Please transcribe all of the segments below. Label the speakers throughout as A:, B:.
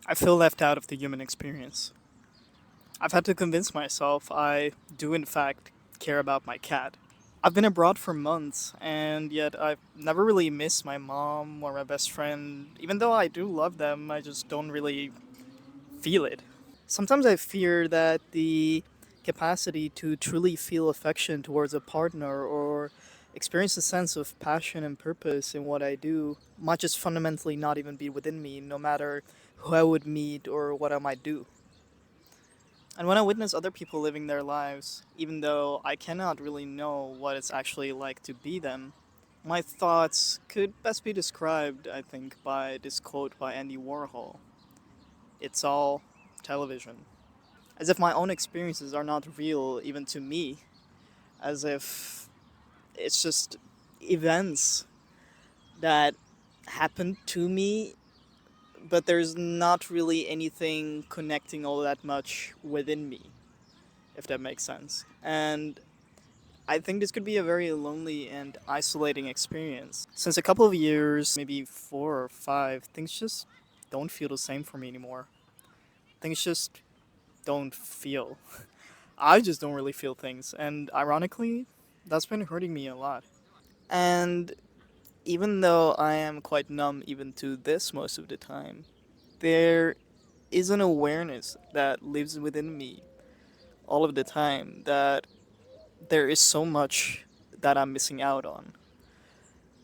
A: I feel left out of the human experience. I've had to convince myself I do, in fact, care about my cat. I've been abroad for months, and yet I've never really missed my mom or my best friend. Even though I do love them, I just don't really feel it. Sometimes I fear that the capacity to truly feel affection towards a partner or experience a sense of passion and purpose in what I do might just fundamentally not even be within me, no matter who I would meet or what I might do. And when I witness other people living their lives, even though I cannot really know what it's actually like to be them, my thoughts could best be described, I think, by this quote by Andy Warhol: "It's all television." As if my own experiences are not real even to me, as if it's just events that happened to me, but there's not really anything connecting all that much within me, if that makes sense. And I think this could be a very lonely and isolating experience. Since a couple of years, maybe 4 or 5, things just don't feel the same for me anymore. Things just don't feel. I just don't really feel things. And ironically, that's been hurting me a lot. And even though I am quite numb even to this most of the time, there is an awareness that lives within me all of the time that there is so much that I'm missing out on.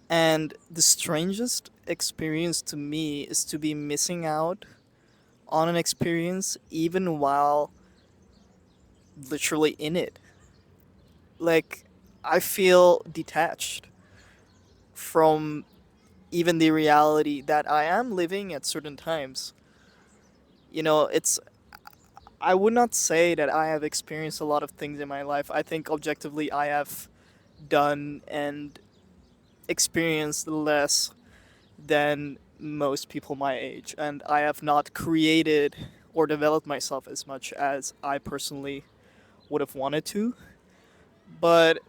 A: And the strangest experience to me is to be missing out on an experience even while literally in it. Like, I feel detached from even the reality that I am living at certain times. I would not say that I have experienced a lot of things in my life. I think objectively I have done and experienced less than most people my age, and I have not created or developed myself as much as I personally would have wanted to. But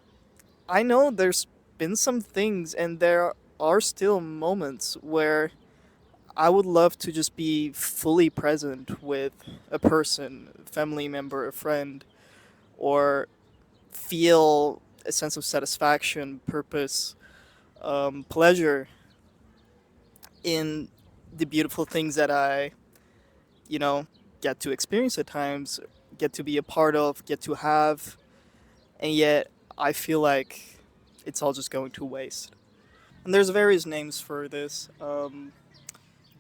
A: I know there's been some things, and there are still moments where I would love to just be fully present with a person, a family member, a friend, or feel a sense of satisfaction, purpose, pleasure in the beautiful things that I, you know, get to experience at times, get to be a part of, get to have, and yet I feel like it's all just going to waste. And there's various names for this.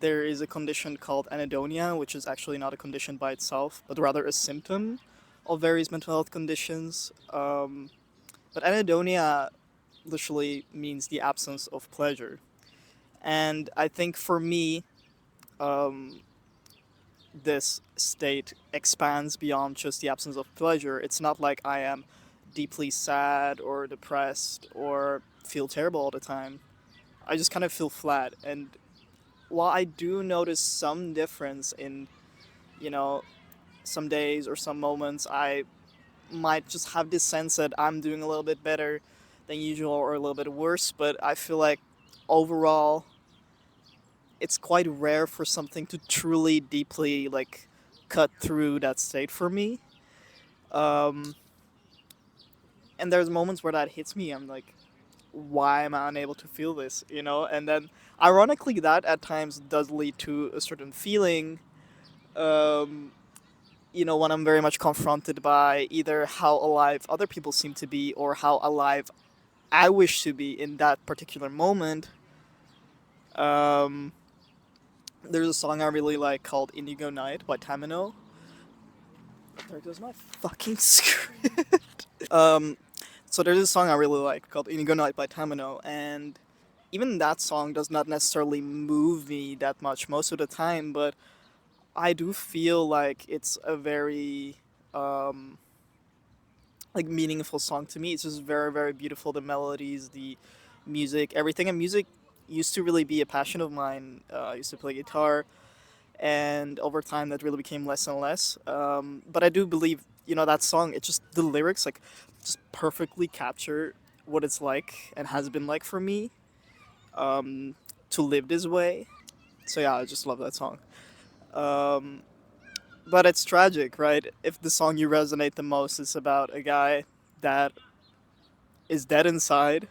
A: There is a condition called anhedonia, which is actually not a condition by itself, but rather a symptom of various mental health conditions. But anhedonia literally means the absence of pleasure. And I think for me, um, this state expands beyond just the absence of pleasure. It's not like I am deeply sad or depressed or feel terrible all the time. I just kind of feel flat. And while I do notice some difference in, you know, some days or some moments, I might just have this sense that I'm doing a little bit better than usual or a little bit worse, but I feel like overall it's quite rare for something to truly deeply like cut through that state for me. Um, and there's moments where that hits me. I'm like, why am I unable to feel this? And then ironically, that at times does lead to a certain feeling. Um, when I'm very much confronted by either how alive other people seem to be or how alive I wish to be in that particular moment. Um, there's a song I really like called Indigo Night by Tamino. There goes my fucking script. So there's a song I really like called Indigo Night by Tamino, and even that song does not necessarily move me that much most of the time, but I do feel like it's a very like meaningful song to me. It's just very, very beautiful. The melodies, the music, everything. And music used to really be a passion of mine. I used to play guitar, and over time that really became less and less. But I do believe, that song. It just the lyrics like just perfectly capture what it's like and has been like for me to live this way. So yeah, I just love that song. Um, but it's tragic, right? If the song you resonate the most is about a guy that is dead inside,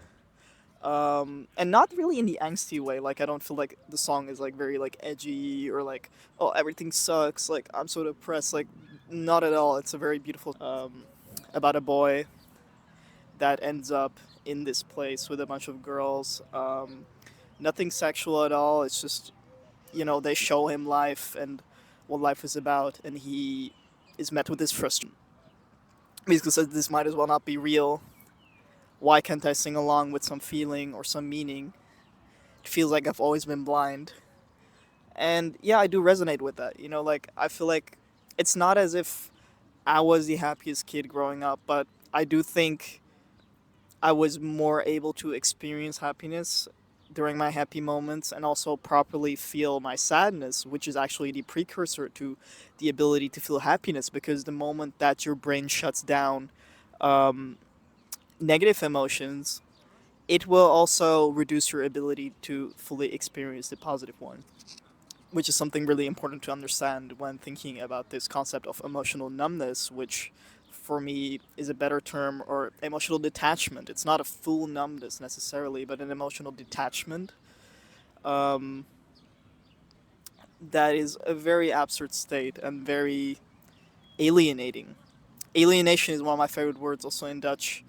A: and not really in the angsty way. Like I don't feel like the song is like very like edgy or like oh everything sucks. Like I'm so depressed. Like not at all. It's a very beautiful about a boy that ends up in this place with a bunch of girls. Nothing sexual at all. It's just they show him life and what life is about, and he is met with this frustration. Basically says this might as well not be real. Why can't I sing along with some feeling or some meaning? It feels like I've always been blind. And yeah, I do resonate with that. Like I feel like it's not as if I was the happiest kid growing up, but I do think I was more able to experience happiness during my happy moments and also properly feel my sadness, which is actually the precursor to the ability to feel happiness because the moment that your brain shuts down um, negative emotions, it will also reduce your ability to fully experience the positive one, which is something really important to understand when thinking about this concept of emotional numbness, which for me is a better term, or emotional detachment. It's not a full numbness necessarily, but an emotional detachment. Um, that is a very absurd state and very alienating. Alienation is one of my favorite words, also in Dutch.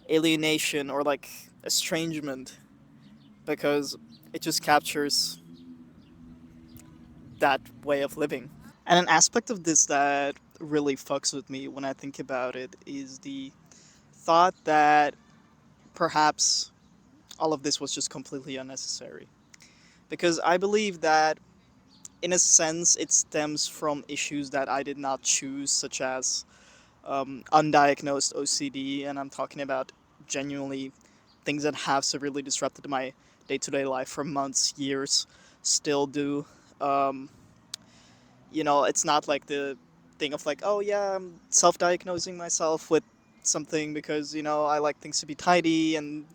A: Alienation, or like estrangement, because it just captures that way of living. And an aspect of this that really fucks with me when I think about it is the thought that perhaps all of this was just completely unnecessary. Because I believe that, in a sense, it stems from issues that I did not choose, such as undiagnosed OCD, and I'm talking about genuinely things that have severely disrupted my day to day life for months, years, still do. Um, it's not like the thing of like, oh yeah, I'm self-diagnosing myself with something because I like things to be tidy and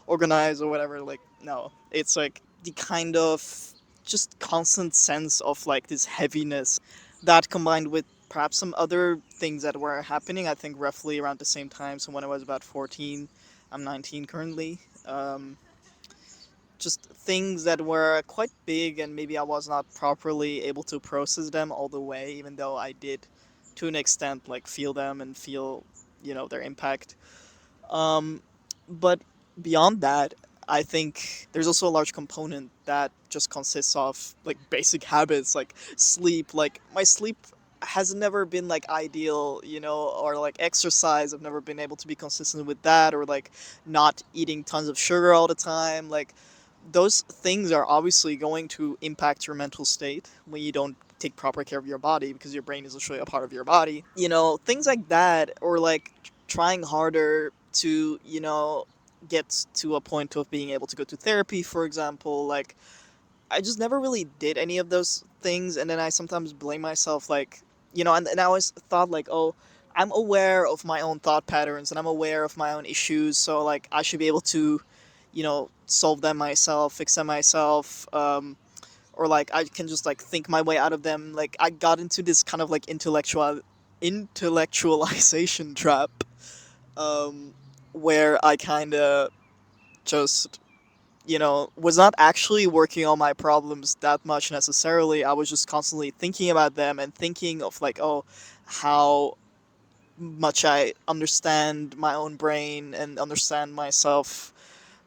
A: organized or whatever. Like, no, it's like the kind of just constant sense of like this heaviness that combined with perhaps some other things that were happening, I think roughly around the same time. So when I was about 14, I'm 19 currently. Just things that were quite big, and maybe I was not properly able to process them all the way, even though I did to an extent like feel them and feel their impact. But beyond that, I think there's also a large component that just consists of like basic habits like sleep. Like my sleep has never been like ideal, or like exercise. I've never been able to be consistent with that, or like not eating tons of sugar all the time. Like those things are obviously going to impact your mental state when you don't take proper care of your body, because your brain is literally a part of your body. Things like that, or like trying harder to get to a point of being able to go to therapy, for example. Like I just never really did any of those things, and then I sometimes blame myself, like and I always thought like, oh, I'm aware of my own thought patterns and I'm aware of my own issues, so like I should be able to solve them myself, fix them myself, or like I can just like think my way out of them. Like I got into this kind of like intellectualization trap, um, where I kind of just was not actually working on my problems that much necessarily. I was just constantly thinking about them and thinking of like, oh, how much I understand my own brain and understand myself.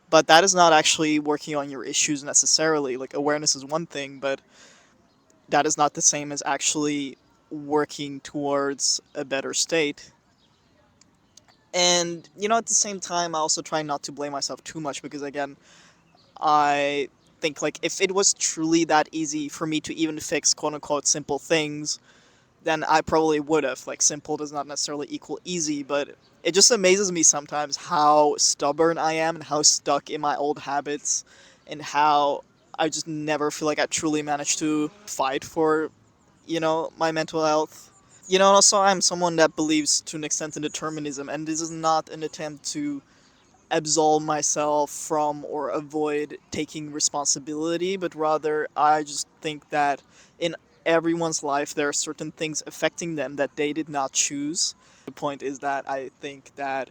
A: But that is not actually working on your issues necessarily. Like awareness is one thing, but that is not the same as actually working towards a better state. And at the same time, I also try not to blame myself too much, because again, I think like if it was truly that easy for me to even fix quote unquote simple things, then I probably would have. Like simple does not necessarily equal easy, but it just amazes me sometimes how stubborn I am and how stuck in my old habits, and how I just never feel like I truly managed to fight for, my mental health. Also I'm someone that believes to an extent in determinism, and this is not an attempt to absolve myself from or avoid taking responsibility, but rather I just think that in everyone's life there are certain things affecting them that they did not choose. The point is that I think that,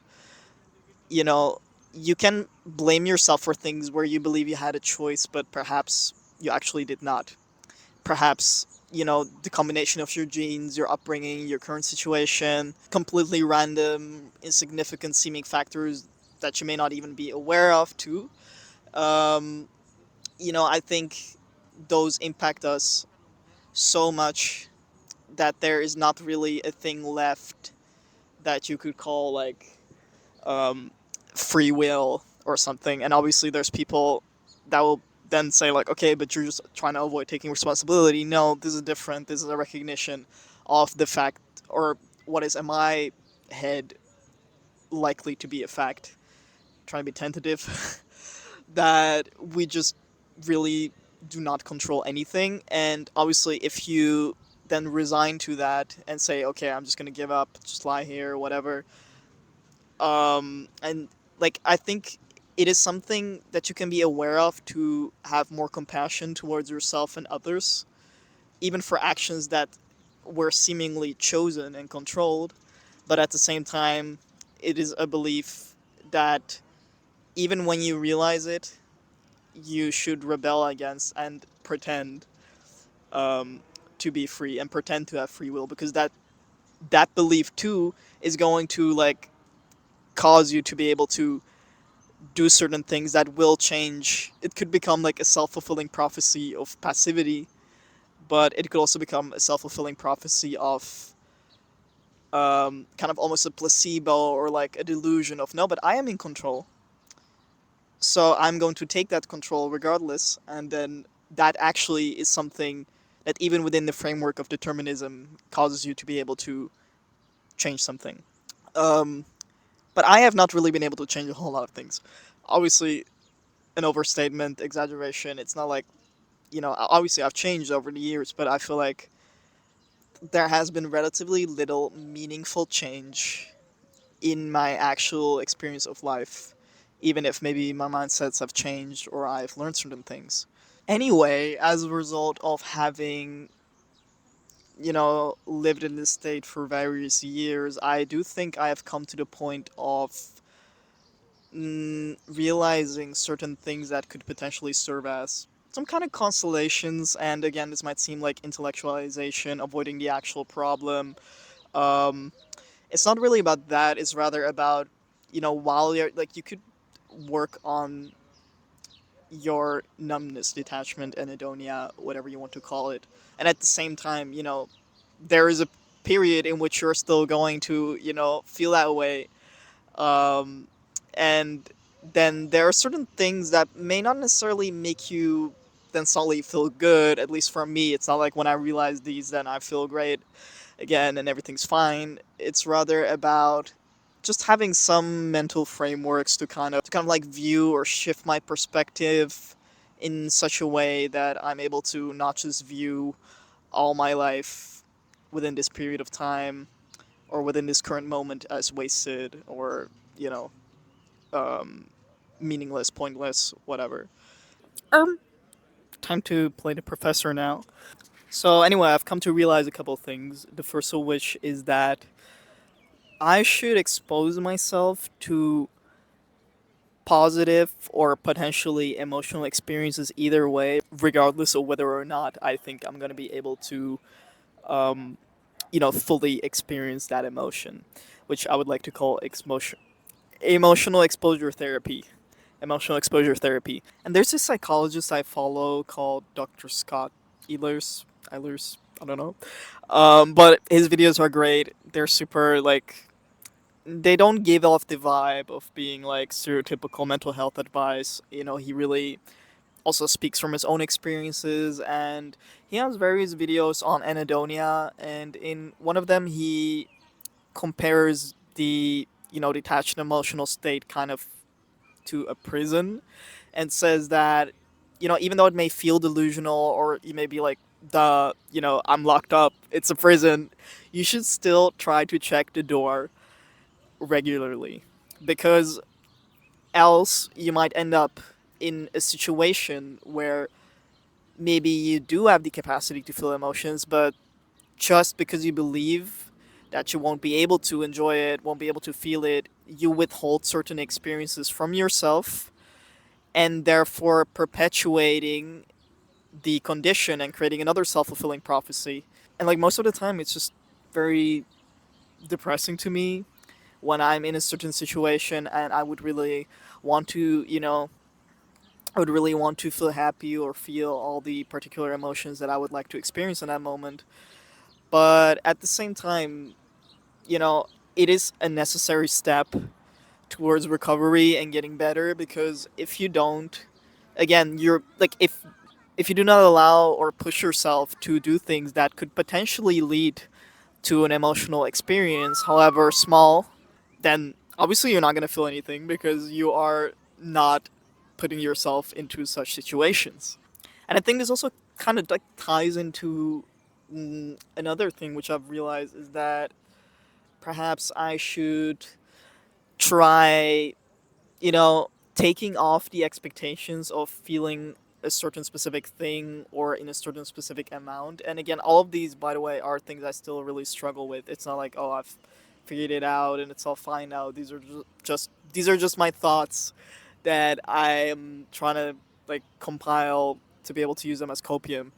A: you know, you can blame yourself for things where you believe you had a choice, but perhaps you actually did not. Perhaps, the combination of your genes, your upbringing, your current situation, completely random, insignificant seeming factors that you may not even be aware of, too. Um, I think those impact us so much that there is not really a thing left that you could call like um, free will or something. And obviously, there's people that will then say like, okay, but you're just trying to avoid taking responsibility. No, this is different. This is a recognition of the fact, or what is in my head likely to be a fact. Trying to be tentative. That we just really do not control anything. And obviously, if you then resign to that and say, okay, I'm just gonna give up, just lie here, whatever. And like, I think it is something that you can be aware of to have more compassion towards yourself and others, even for actions that were seemingly chosen and controlled. But at the same time, it is a belief that even when you realize it, you should rebel against and pretend um, to be free and pretend to have free will, because that belief too is going to like cause you to be able to do certain things that will change. It could become like a self-fulfilling prophecy of passivity, but it could also become a self-fulfilling prophecy of kind of almost a placebo or like a delusion of, no, but I am in control, so I'm going to take that control regardless. And then that actually is something that, even within the framework of determinism, causes you to be able to change something. Um, but I have not really been able to change a whole lot of things. Obviously, an overstatement, exaggeration. It's not like, obviously I've changed over the years, but I feel like there has been relatively little meaningful change in my actual experience of life, even if maybe my mindsets have changed or I've learned certain things. Anyway, as a result of having, lived in this state for various years, I do think I have come to the point of realizing certain things that could potentially serve as some kind of constellations. And again, this might seem like intellectualization, avoiding the actual problem. Um, it's not really about that. It's rather about, while you're like, you could work on your numbness, detachment, anhedonia, whatever you want to call it, and at the same time, there is a period in which you're still going to, feel that way. um, and then there are certain things that may not necessarily make you then suddenly feel good. At least for me, it's not like when I realize these, then I feel great again and everything's fine. It's rather about just having some mental frameworks to kind of like view or shift my perspective in such a way that I'm able to not just view all my life within this period of time or within this current moment as wasted or, you know, um, meaningless, pointless, whatever. Um, Time to play the professor now. So anyway, I've come to realize a couple things. The first of which is that I should expose myself to positive or potentially emotional experiences either way, regardless of whether or not I think I'm going to be able to, um, fully experience that emotion, which I would like to call emotional exposure therapy. Emotional exposure therapy. And there's this psychologist I follow called Dr. Scott Eilers, I don't know. But his videos are great. They're super like, they don't give off the vibe of being like stereotypical mental health advice. He really also speaks from his own experiences, and he has various videos on anhedonia. And in one of them, he compares the detached emotional state kind of to a prison, and says that even though it may feel delusional or you may be like, I'm locked up, it's a prison, you should still try to check the door regularly, because else you might end up in a situation where maybe you do have the capacity to feel emotions, but just because you believe that you won't be able to enjoy it, won't be able to feel it, you withhold certain experiences from yourself, and therefore perpetuating the condition and creating another self fulfilling prophecy. And like most of the time, it's just very depressing to me when I'm in a certain situation and I would really want to, I would really want to feel happy or feel all the particular emotions that I would like to experience in that moment. But at the same time, you know, it is a necessary step towards recovery and getting better, because if you don't, again, you're like, if you do not allow or push yourself to do things that could potentially lead to an emotional experience, however small, then obviously you're not going to feel anything because you are not putting yourself into such situations. And I think this also kind of like ties into another thing which I've realized is that perhaps I should try, you know, taking off the expectations of feeling a certain specific thing or in a certain specific amount. And again, all of these, by the way, are things I still really struggle with. It's not like, oh, I've figured it out and it's all fine now. These are just my thoughts that I am trying to like compile to be able to use them as copium.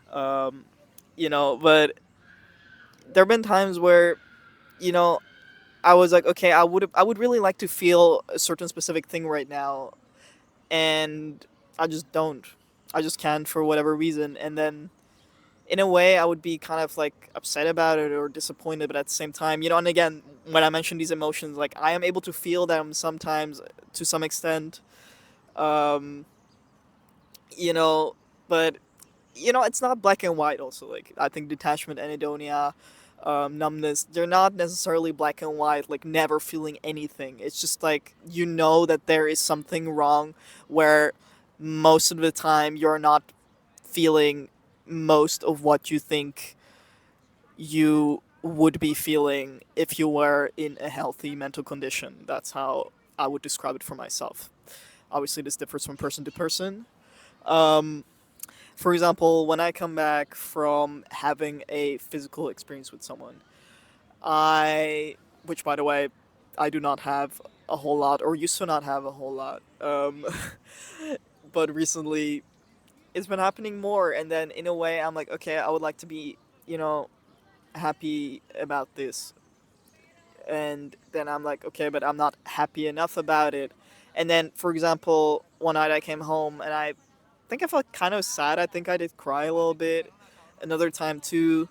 A: Um, but there have been times where, you know, I was like, okay, I would really like to feel a certain specific thing right now, and I just don't. I just can't for whatever reason, and then in a way I would be kind of like upset about it or disappointed, but at the same time, and again, when I mention these emotions, like I am able to feel them sometimes to some extent, um, you know, but it's not black and white. Also, like I think detachment, anhedonia, numbness, they're not necessarily black and white. Like never feeling anything. It's just like that there is something wrong, where most of the time you're not feeling most of what you think you would be feeling if you were in a healthy mental condition. That's how I would describe it for myself. Obviously, this differs from person to person. Um, for example, when I come back from having a physical experience with someone, which by the way, I do not have a whole lot, or used to not have a whole lot, but recently it's been happening more, and then in a way, I'm like, okay, I would like to be, you know, happy about this, and then I'm like, okay, but I'm not happy enough about it. And then, for example, one night I came home and I think I felt kind of sad. I think I did cry a little bit. Another time too,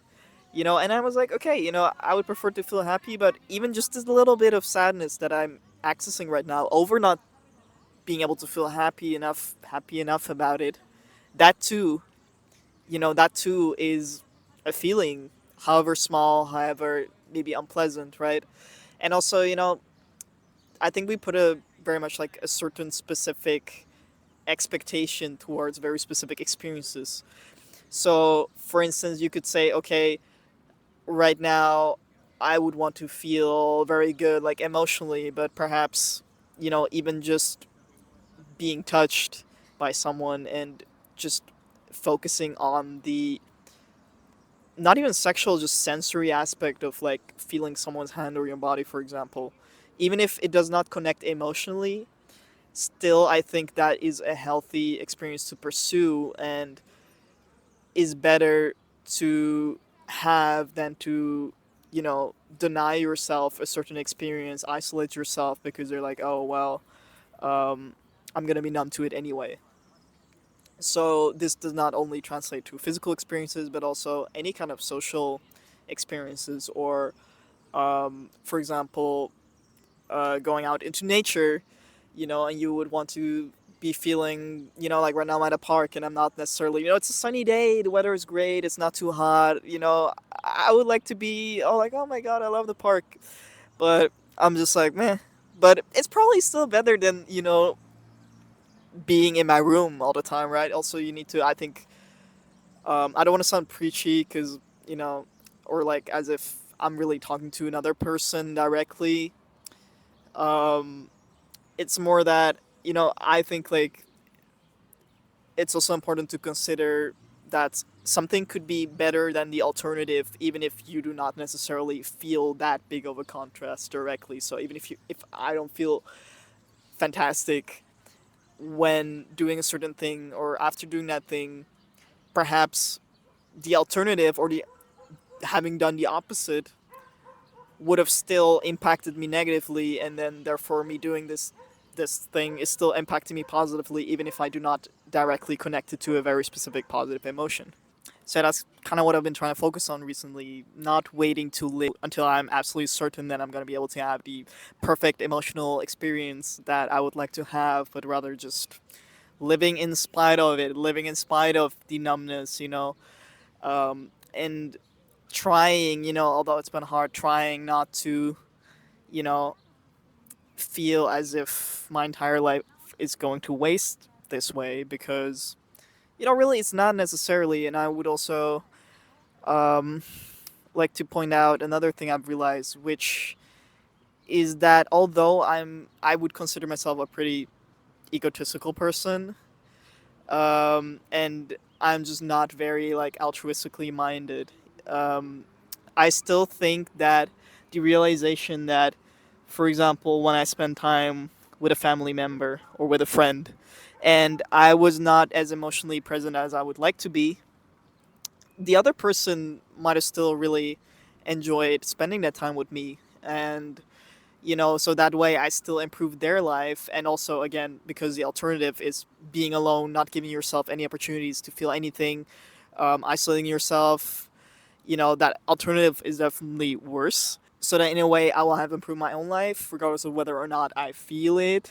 A: and I was like, okay, I would prefer to feel happy, but even just this little bit of sadness that I'm accessing right now over not being able to feel happy enough about it, that too, that too is a feeling, however small, however maybe unpleasant, right? And also, I think we put a very much like a certain specific expectation towards very specific experiences. So, for instance, you could say, okay, right now I would want to feel very good, like emotionally, but perhaps, even just being touched by someone and just focusing on the not even sexual, just sensory aspect of like feeling someone's hand or your body, for example. Even if it does not connect emotionally, still, I think that is a healthy experience to pursue and is better to have than to, deny yourself a certain experience, isolate yourself because you're like, oh, well, um, I'm going to be numb to it anyway. So this does not only translate to physical experiences, but also any kind of social experiences, or, for example, going out into nature, and you would want to be feeling, like right now I'm at a park and I'm not necessarily, it's a sunny day, the weather is great, it's not too hot, I would like to be, oh, like, oh my god, I love the park, but I'm just like, meh. But it's probably still better than, being in my room all the time, right? Also, you need to, I think, I don't want to sound preachy because, or like as if I'm really talking to another person directly. Um, it's more that I think like it's also important to consider that something could be better than the alternative even if you do not necessarily feel that big of a contrast directly. So even if I don't feel fantastic when doing a certain thing or after doing that thing, perhaps the alternative or the having done the opposite would have still impacted me negatively, and then therefore me doing this thing is still impacting me positively even if I do not directly connect it to a very specific positive emotion. So that's kind of what I've been trying to focus on recently, not waiting to live until I'm absolutely certain that I'm going to be able to have the perfect emotional experience that I would like to have, but rather just living in spite of it, living in spite of the numbness, and trying, although it's been hard, trying not to, you know, feel as if my entire life is going to waste this way because, really it's not necessarily. And I would also um, like to point out another thing I've realized, which is that although I would consider myself a pretty egotistical person, and I'm just not very like altruistically minded. Um, I still think that the realization that, for example, when I spend time with a family member or with a friend, and I was not as emotionally present as I would like to be, the other person might have still really enjoyed spending that time with me, and so that way I still improve their life. And also, again, because the alternative is being alone, not giving yourself any opportunities to feel anything, isolating yourself, that alternative is definitely worse. So that in a way I will have improved my own life regardless of whether or not I feel it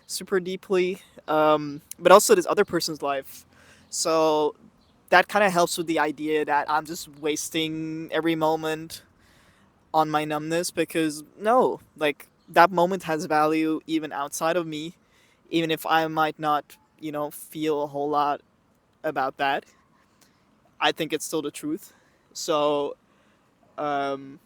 A: super deeply, but also this other person's life. So that kind of helps with the idea that I'm just wasting every moment on my numbness, because no, like that moment has value even outside of me, even if I might not, feel a whole lot about that. I think it's still the truth. So, um,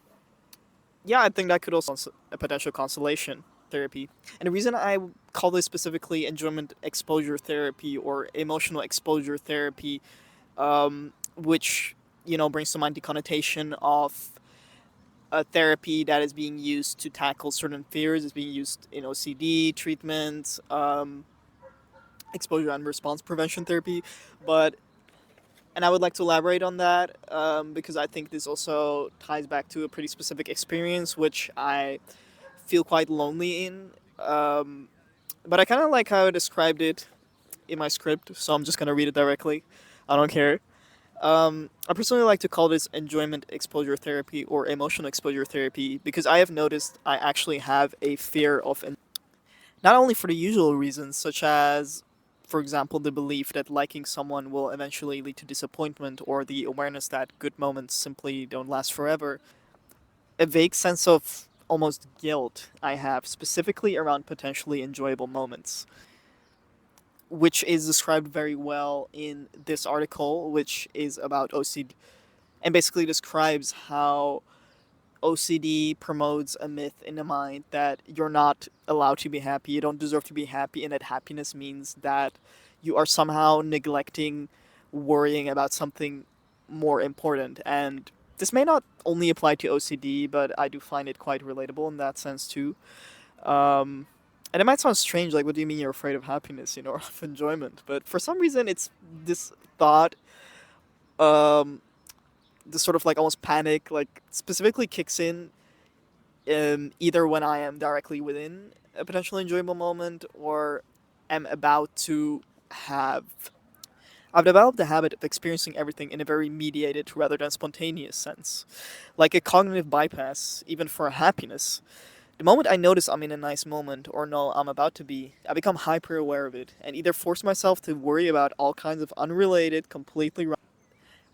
A: yeah, I think that could also be a potential consolation therapy. And the reason I call this specifically enjoyment exposure therapy or emotional exposure therapy, which brings to mind the connotation of a therapy that is being used to tackle certain fears, is being used in OCD treatment, exposure and response prevention therapy. But, and I would like to elaborate on that, because I think this also ties back to a pretty specific experience, which I feel quite lonely in. But I kind of like how I described it in my script, so I'm just going to read it directly. I don't care. I personally like to call this enjoyment exposure therapy or emotional exposure therapy because I have noticed I actually have a fear of, not only for the usual reasons, such as, for example, the belief that liking someone will eventually lead to disappointment, or the awareness that good moments simply don't last forever, a vague sense of almost guilt I have specifically around potentially enjoyable moments, which is described very well in this article, which is about OCD and basically describes how OCD promotes a myth in the mind that you're not allowed to be happy, you don't deserve to be happy, and that happiness means that you are somehow neglecting worrying about something more important. And this may not only apply to OCD, but I do find it quite relatable in that sense too. Um, and it might sound strange, like, what do you mean you're afraid of happiness, or of enjoyment? But for some reason, it's this thought, um, this sort of like almost panic, like specifically kicks in, either when I am directly within a potentially enjoyable moment or am about to have. I've developed the habit of experiencing everything in a very mediated rather than spontaneous sense, like a cognitive bypass, even for happiness. The moment I notice I'm in a nice moment or know I'm about to be, I become hyper aware of it and either force myself to worry about all kinds of unrelated, completely wrong,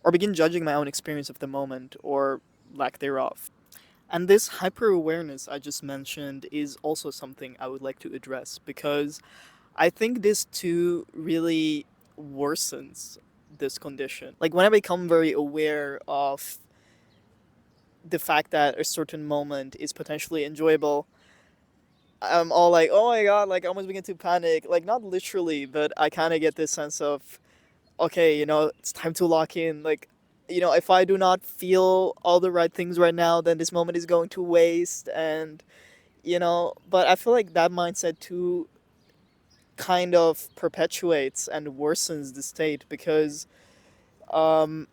A: or begin judging my own experience of the moment or lack thereof. And this hyper awareness I just mentioned is also something I would like to address because I think this too really worsens this condition. Like when I become very aware of the fact that a certain moment is potentially enjoyable, I'm all like, oh my god, like I almost begin to panic. Like not literally, but I kind of get this sense of okay, it's time to lock in. Like, if I do not feel all the right things right now, then this moment is going to waste. And, but I feel like that mindset too kind of perpetuates and worsens the state because, um,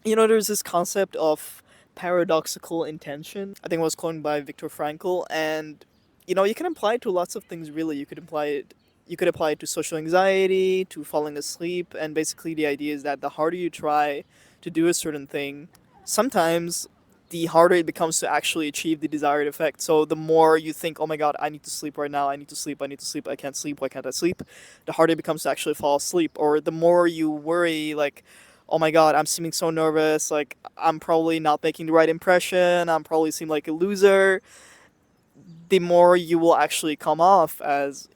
A: there's this concept of paradoxical intention. I think it was coined by Viktor Frankl, and you can apply it to lots of things. Really, you could apply it to social anxiety, to falling asleep, and basically the idea is that the harder you try to do a certain thing, sometimes the harder it becomes to actually achieve the desired effect. So the more you think, oh my god, I need to sleep right now, I need to sleep, I need to sleep, I can't sleep, why can't I sleep? The harder it becomes to actually fall asleep. Or the more you worry, like, oh my god, I'm seeming so nervous, like I'm probably not making the right impression, I'm probably seem like a loser, the more you will actually come off as,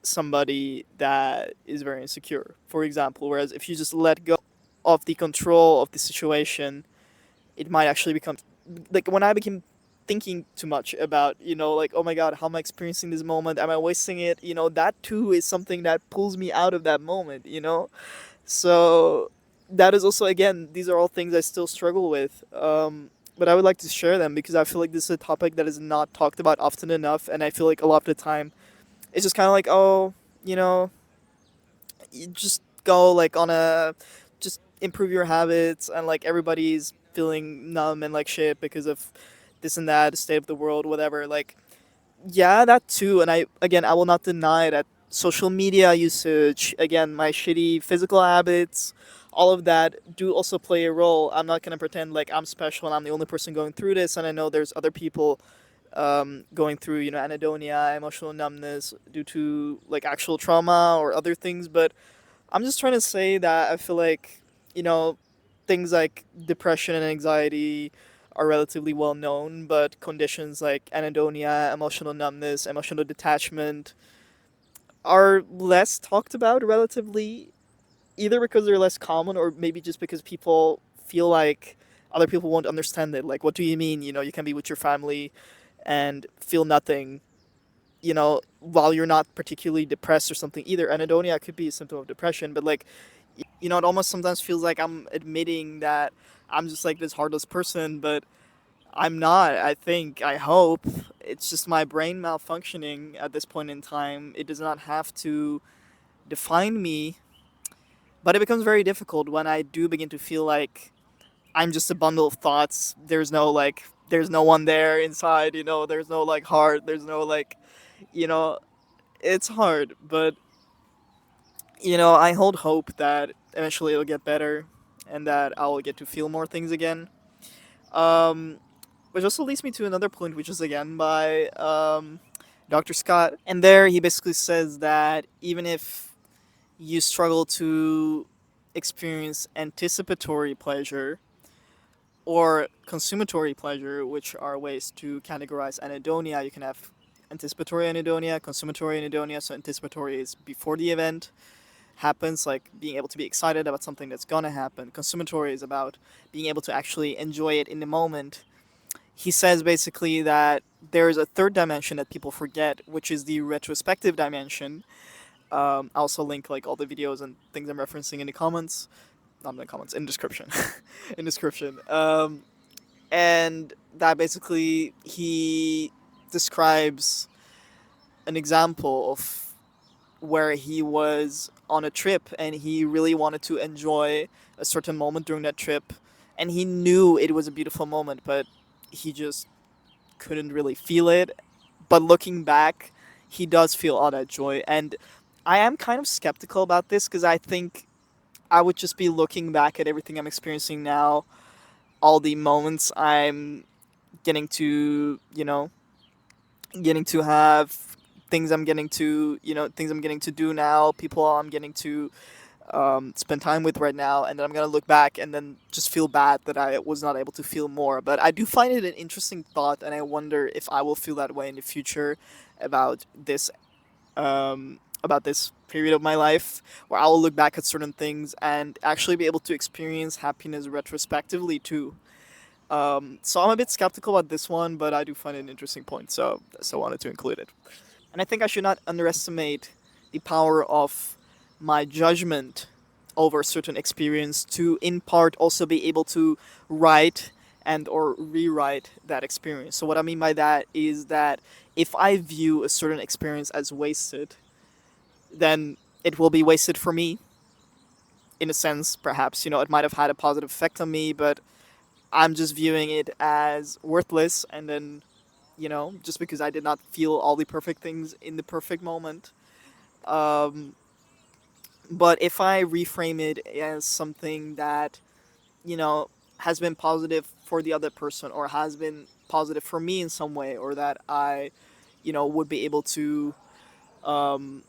A: somebody that is very insecure, for example. Whereas if you just let go of the control of the situation, it might actually become like when I became thinking too much about, like, oh my god, how am I experiencing this moment? Am I wasting it? That too is something that pulls me out of that moment. So that is also, again, these are all things I still struggle with. But I would like to share them because I feel like this is a topic that is not talked about often enough, and I feel like a lot of the time it's just kind of like, oh, you know, you just go like on a just improve your habits, and like everybody's feeling numb and like shit because of this and that, the state of the world, whatever. Like, yeah, that too. And I will not deny that social media usage, again, my shitty physical habits, all of that do also play a role. I'm not gonna pretend like I'm special and I'm the only person going through this, and I know there's other people going through, anhedonia, emotional numbness due to like actual trauma or other things. But I'm just trying to say that I feel like, you know, things like depression and anxiety are relatively well known, but conditions like anhedonia, emotional numbness, emotional detachment are less talked about relatively, either because they're less common or maybe just because people feel like other people won't understand it. Like, what do you mean? You can be with your family and feel nothing, while you're not particularly depressed or something either. Anhedonia could be a symptom of depression, but like, it almost sometimes feels like I'm admitting that I'm just like this heartless person, but I'm not. I hope. It's just my brain malfunctioning at this point in time. It does not have to define me, but it becomes very difficult when I do begin to feel like I'm just a bundle of thoughts. There's no one there inside, there's no like heart, there's no like, you know, it's hard, but I hold hope that eventually it'll get better and that I'll get to feel more things again. Um, which also leads me to another point, which is again by Dr. Scott. And there he basically says that even if you struggle to experience anticipatory pleasure or consumatory pleasure, which are ways to categorize anhedonia, you can have anticipatory anhedonia, consumatory anhedonia. So anticipatory is before the event happens, like being able to be excited about something that's gonna happen. Consumatory is about being able to actually enjoy it in the moment. He says basically that there's a third dimension that people forget, which is the retrospective dimension. I'll also link like all the videos and things I'm referencing in the comments. Not in the comments, in description. In description. And that basically he describes an example of where he was on a trip and he really wanted to enjoy a certain moment during that trip, and he knew it was a beautiful moment, but he just couldn't really feel it. But looking back, he does feel all that joy. And I am kind of skeptical about this because I think I would just be looking back at everything I'm experiencing now, all the moments I'm getting to, getting to have, things I'm getting to do now, people I'm getting to spend time with right now, and then I'm gonna look back and then just feel bad that I was not able to feel more. But I do find it an interesting thought, and I wonder if I will feel that way in the future about this period of my life, where I will look back at certain things and actually be able to experience happiness retrospectively too. So I'm a bit skeptical about this one, but I do find it an interesting point, so I wanted to include it. And I think I should not underestimate the power of my judgment over certain experience to in part also be able to write and or rewrite that experience. So what I mean by that is that if I view a certain experience as wasted, then it will be wasted for me in a sense. Perhaps, it might have had a positive effect on me, but I'm just viewing it as worthless, and then, just because I did not feel all the perfect things in the perfect moment. Um, but if I reframe it as something that, you know, has been positive for the other person or has been positive for me in some way, or that I, would be able to, um,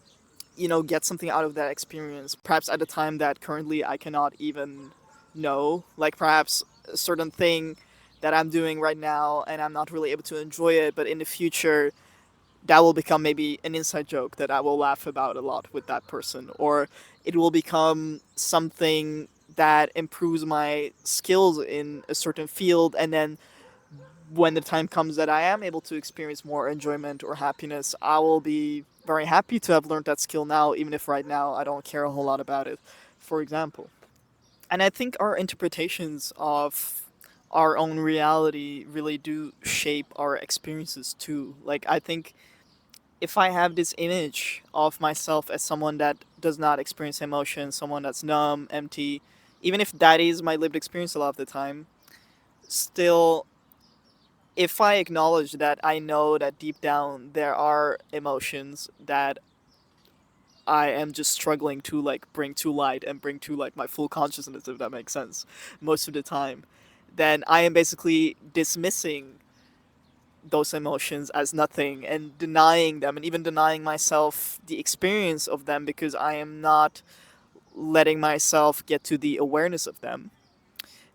A: get something out of that experience, perhaps at a time that currently I cannot even know, like perhaps a certain thing that I'm doing right now and I'm not really able to enjoy it, but in the future that will become maybe an inside joke that I will laugh about a lot with that person, or it will become something that improves my skills in a certain field, and then when the time comes that I am able to experience more enjoyment or happiness, I will be very happy to have learned that skill now, even if right now I don't care a whole lot about it, for example. And I think our interpretations of our own reality really do shape our experiences too. Like, I think if I have this image of myself as someone that does not experience emotion, someone that's numb, empty, even if that is my lived experience a lot of the time, still, if I acknowledge that I know that deep down there are emotions that I am just struggling to like bring to light and bring to like my full consciousness, if that makes sense, most of the time, then I am basically dismissing those emotions as nothing and denying them, and even denying myself the experience of them because I am not letting myself get to the awareness of them.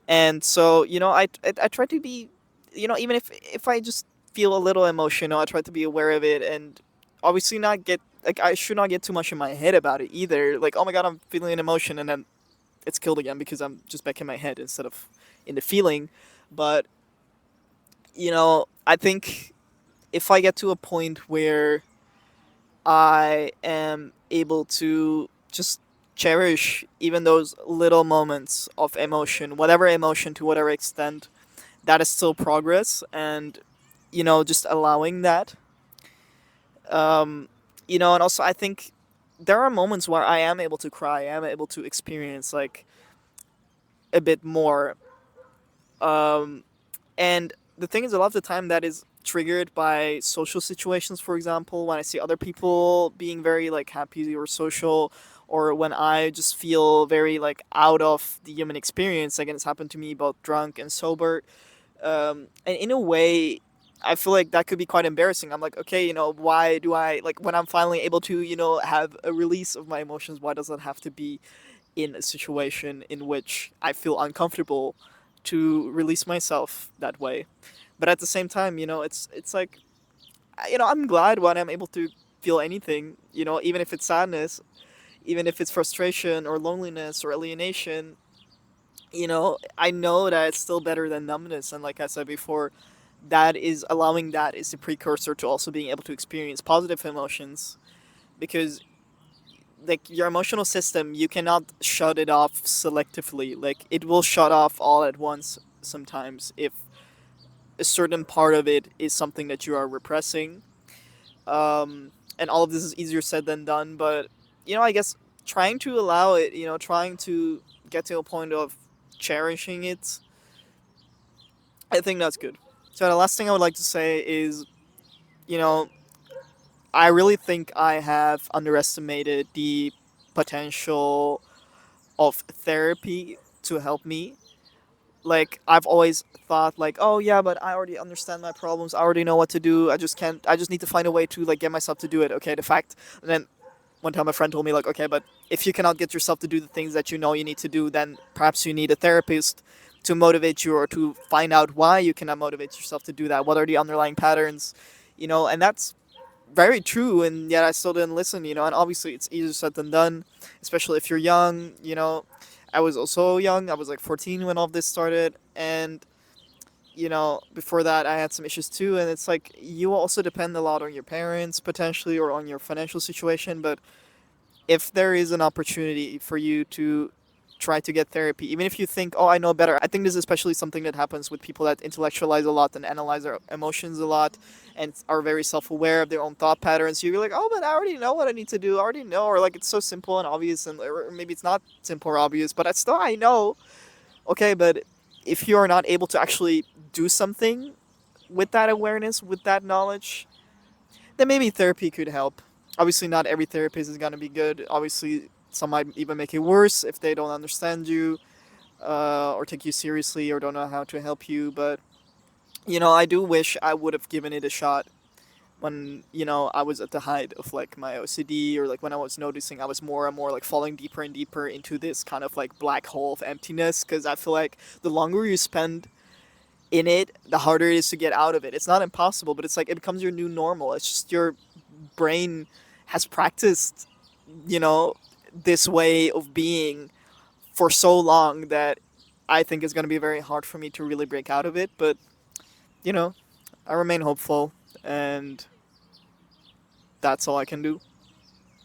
A: And so, I try to be, even if I just feel a little emotional, I try to be aware of it, and obviously not get like, I should not get too much in my head about it either, like, oh my god, I'm feeling an emotion, and then it's killed again because I'm just back in my head instead of in the feeling. But I think if I get to a point where I am able to just cherish even those little moments of emotion, whatever emotion, to whatever extent, that is still progress. And, just allowing that. Um, and also I think there are moments where I am able to cry, I am able to experience like a bit more. Um, And the thing is, a lot of the time that is triggered by social situations. For example, when I see other people being very like happy or social, or when I just feel very like out of the human experience. Again, it's happened to me both drunk and sober. And in a way, I feel like that could be quite embarrassing. I'm like, okay, why do I like when I'm finally able to, have a release of my emotions? Why does it have to be in a situation in which I feel uncomfortable to release myself that way? But at the same time, it's like, I'm glad when I'm able to feel anything, even if it's sadness, even if it's frustration or loneliness or alienation. I know that it's still better than numbness, and like I said before, that is the precursor to also being able to experience positive emotions, because like your emotional system, you cannot shut it off selectively. Like, it will shut off all at once sometimes if a certain part of it is something that you are repressing. And all of this is easier said than done, but I guess trying to allow it, trying to get to a point of cherishing it, I think that's good. So the last thing I would like to say is, you know I really think I have underestimated the potential of therapy to help me. Like, I've always thought like, oh yeah, but I already understand my problems, I already know what to do, I just need to find a way to like get myself to do it. Okay, the fact. And then one time a friend told me like, okay, but if you cannot get yourself to do the things that you need to do, then perhaps you need a therapist to motivate you, or to find out why you cannot motivate yourself to do that, what are the underlying patterns. And that's very true, and yet I still didn't listen. And obviously it's easier said than done, especially if you're young. I was also young, I was like 14 when all of this started, and before that I had some issues too. And it's like, you also depend a lot on your parents potentially, or on your financial situation. But if there is an opportunity for you to try to get therapy, even if you think, oh, I know better. I think this is especially something that happens with people that intellectualize a lot and analyze their emotions a lot and are very self aware of their own thought patterns. You're like, oh, but I already know what I need to do. I already know. Or like it's so simple and obvious, and or maybe it's not simple or obvious, but I know. Okay, but if you are not able to actually do something with that awareness, with that knowledge, then maybe therapy could help. Obviously, not every therapist is gonna be good. Obviously, some might even make it worse if they don't understand you, or take you seriously, or don't know how to help you. But I do wish I would have given it a shot when I was at the height of like my OCD, or like when I was noticing I was more and more like falling deeper and deeper into this kind of like black hole of emptiness. Because I feel like the longer you spend in it, the harder it is to get out of it. It's not impossible, but it's like it becomes your new normal. It's just your brain has practiced, you know, this way of being for so long that I think it's going to be very hard for me to really break out of it. But, you know, I remain hopeful, and that's all I can do.